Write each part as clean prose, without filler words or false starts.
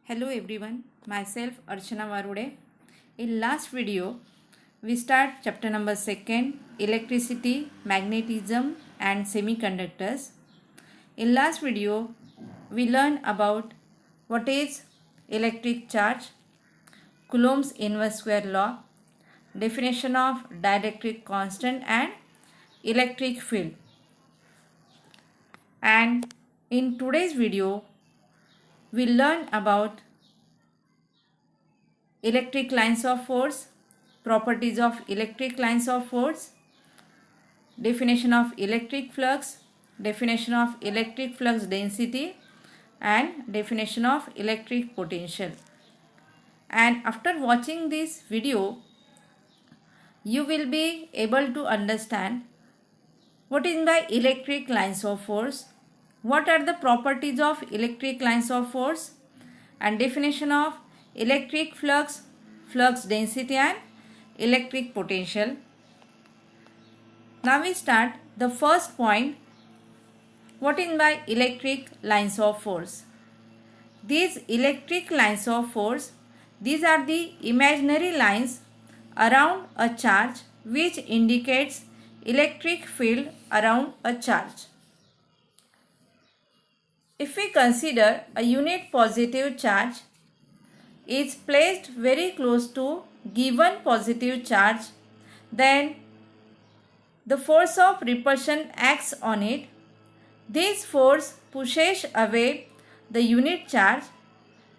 Hello everyone, myself Archana Varude. In last video, we start chapter number 2, electricity, magnetism and semiconductors. In last video, we learned about what is electric charge, Coulomb's inverse square law, definition of dielectric constant and electric field. And in today's video, we learn about electric lines of force, properties of electric lines of force, definition of electric flux, definition of electric flux density and definition of electric potential. And after watching this video, you will be able to understand what is by electric lines of force, what are the properties of electric lines of force and definition of electric flux, flux density and electric potential. Now we start the first point. What is by electric lines of force? These electric lines of force, these are the imaginary lines around a charge which indicates electric field around a charge. If we consider a unit positive charge is placed very close to given positive charge, then the force of repulsion acts on it. This force pushes away the unit charge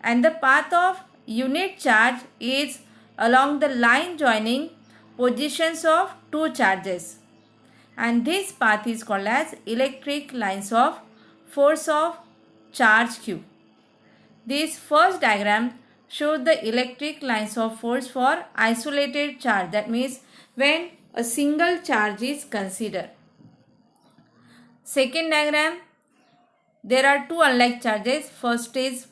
and the path of unit charge is along the line joining positions of two charges, and this path is called as electric lines of force of charge Q. This first diagram shows the electric lines of force for isolated charge, that means when a single charge is considered. Second diagram, there are two unlike charges. First is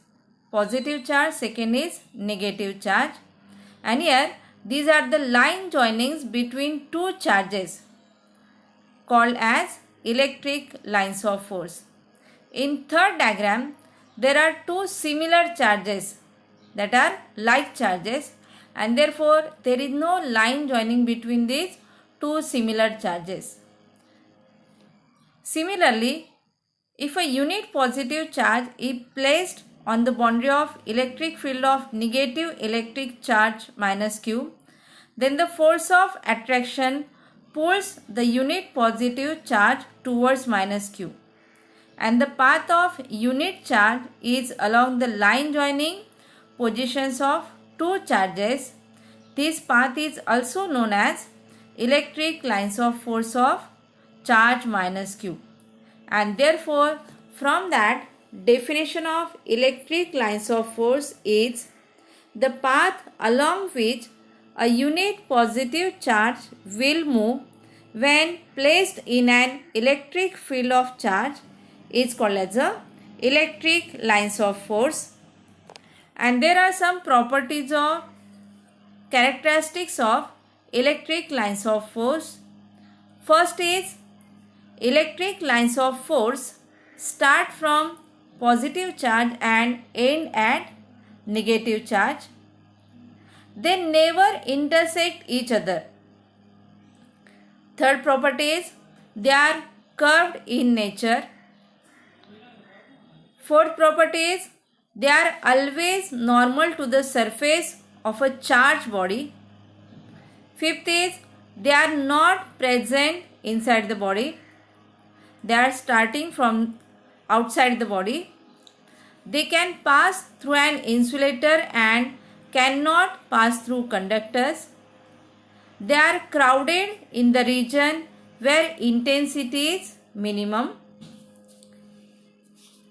positive charge, second is negative charge, and here these are the line joinings between two charges called as electric lines of force. In third diagram, there are two similar charges that are like charges, and therefore there is no line joining between these two similar charges. Similarly, if a unit positive charge is placed on the boundary of electric field of negative electric charge minus Q, then the force of attraction pulls the unit positive charge towards minus Q, and the path of unit charge is along the line joining positions of two charges. This path is also known as electric lines of force of charge minus Q, and therefore from that definition of electric lines of force is the path along which a unit positive charge will move when placed in an electric field of charge is called as a electric lines of force. And there are some properties of characteristics of electric lines of force. First is electric lines of force start from positive charge and end at negative charge. They never intersect each other. Third property is they are curved in nature. Fourth property is they are always normal to the surface of a charged body. Fifth is they are not present inside the body. They are starting from outside the body. They can pass through an insulator and cannot pass through conductors. They are crowded in the region where intensity is minimum.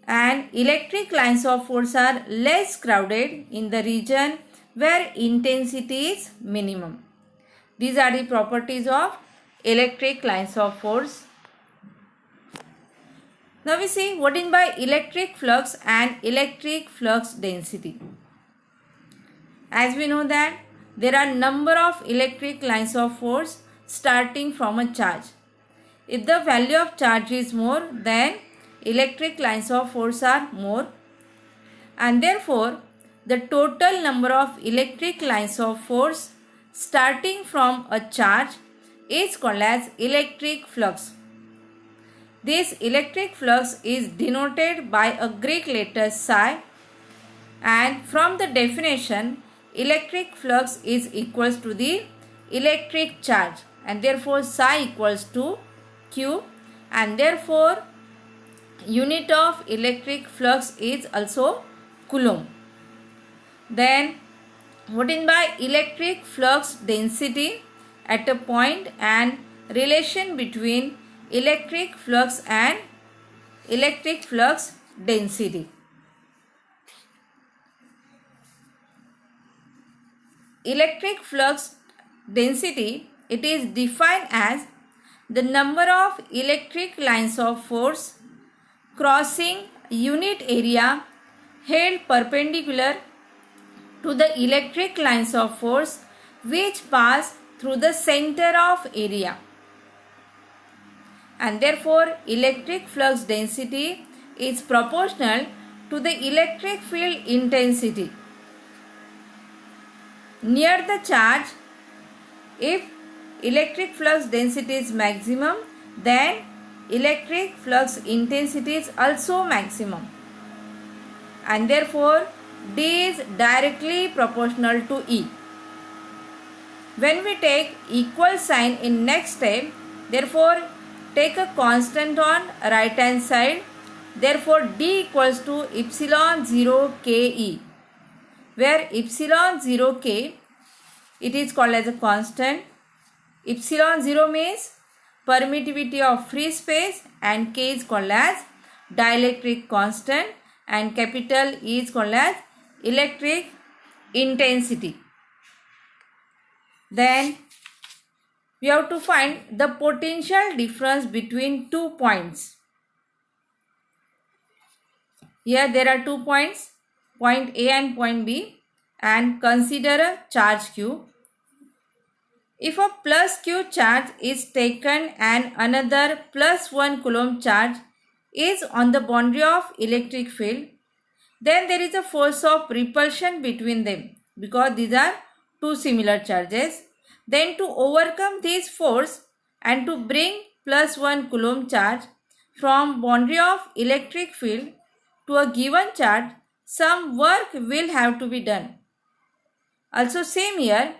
And electric lines of force are less crowded in the region where intensity is minimum. These are the properties of electric lines of force. Now we see what is by electric flux and electric flux density. As we know that there are number of electric lines of force starting from a charge. If the value of charge is more, then electric lines of force are more, and therefore the total number of electric lines of force starting from a charge is called as electric flux. This electric flux is denoted by a Greek letter psi, and from the definition, electric flux is equals to the electric charge, and therefore psi equals to Q, and therefore unit of electric flux is also Coulomb. Then what is by electric flux density at a point and relation between electric flux and electric flux density. Electric flux density, it is defined as the number of electric lines of force crossing unit area held perpendicular to the electric lines of force which pass through the center of area, and therefore electric flux density is proportional to the electric field intensity. Near the charge, if electric flux density is maximum, then electric flux intensity is also maximum, and therefore D is directly proportional to E. When we take equal sign in next step, therefore take a constant on right hand side, therefore D equals to epsilon 0 Ke, where epsilon 0 K, it is called as a constant. Epsilon 0 means permittivity of free space, and K is called as dielectric constant, and capital E is called as electric intensity. Then we have to find the potential difference between 2 points. Here there are 2 points, point A and point B, and consider a charge Q. If a plus Q charge is taken and another plus 1 Coulomb charge is on the boundary of electric field, then there is a force of repulsion between them because these are two similar charges. Then to overcome this force and to bring plus 1 Coulomb charge from boundary of electric field to a given charge, some work will have to be done. Also same here,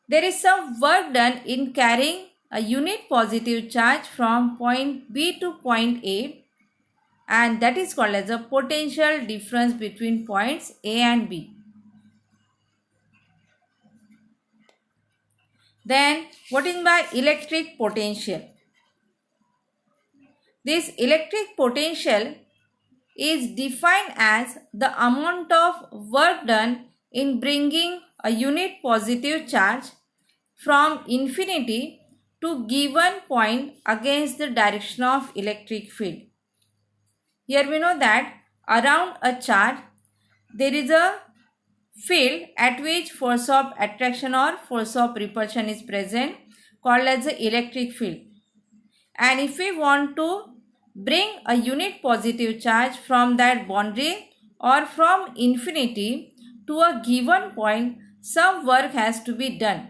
there is some work done in carrying a unit positive charge from point B to point A, and that is called as a potential difference between points A and B. Then what is by electric potential? This electric potential is defined as the amount of work done in bringing a unit positive charge from infinity to given point against the direction of electric field. Here we know that around a charge there is a field at which force of attraction or force of repulsion is present, called as the electric field. And if we want to bring a unit positive charge from that boundary or from infinity to a given point, some work has to be done,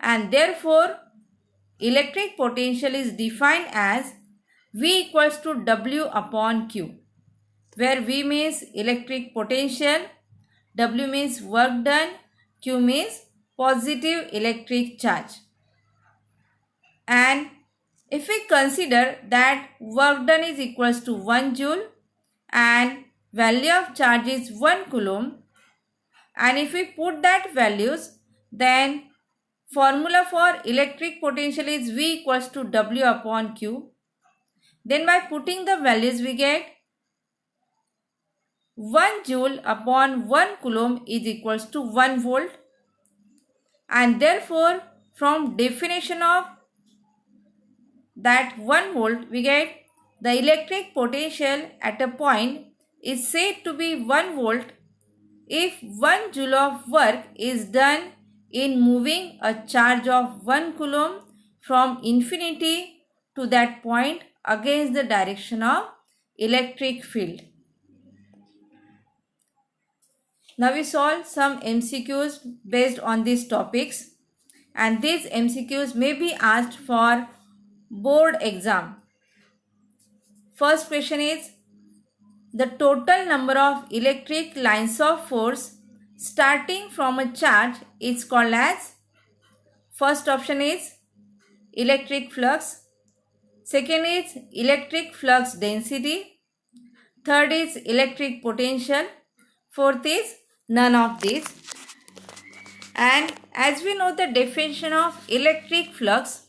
and therefore electric potential is defined as V equals to W upon Q, where V means electric potential, W means work done, Q means positive electric charge. And if we consider that work done is equals to 1 joule and value of charge is 1 coulomb, and if we put that values, then formula for electric potential is V equals to W upon Q. Then by putting the values we get 1 joule upon 1 coulomb is equals to 1 volt, and therefore from definition of that 1 volt we get the electric potential at a point is said to be 1 volt if 1 joule of work is done in moving a charge of 1 coulomb from infinity to that point against the direction of electric field. Now we solve some MCQs based on these topics, and these MCQs may be asked for board exam. First question is, the total number of electric lines of force starting from a charge is called as. First option is electric flux. Second is electric flux density. Third is electric potential. Fourth is none of these. And as we know the definition of electric flux,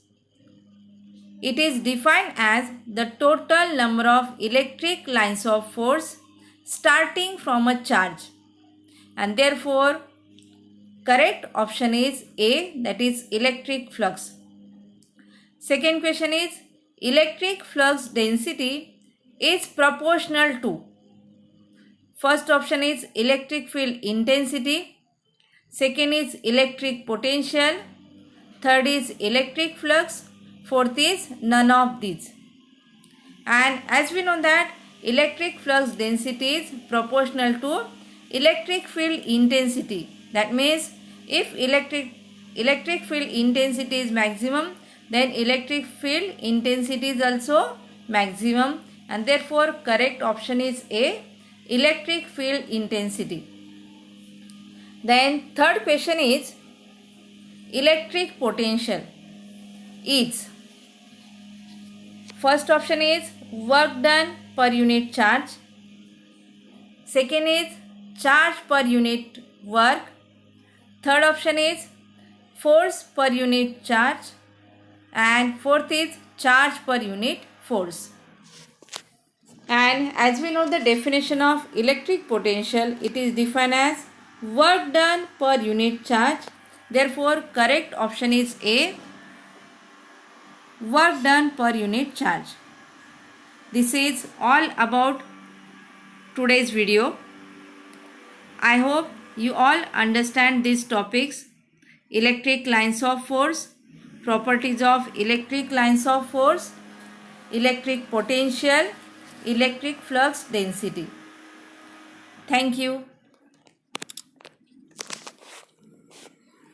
it is defined as the total number of electric lines of force starting from a charge. And therefore, correct option is A, that is electric flux. Second question is, electric flux density is proportional to. First option is electric field intensity. Second is electric potential. Third is electric flux. Fourth is none of these. And as we know that electric flux density is proportional to electric field intensity. That means if electric field intensity is maximum, then electric field intensity is also maximum, and therefore correct option is A, electric field intensity. Then third question is, electric potential is. First option is work done per unit charge. Second is charge per unit work. Third option is force per unit charge. And fourth is charge per unit force. And as we know the definition of electric potential, it is defined as work done per unit charge. Therefore, correct option is A, work done per unit charge. This is all about today's video. I hope you all understand these topics: electric lines of force, properties of electric lines of force, electric potential, electric flux density. Thank you.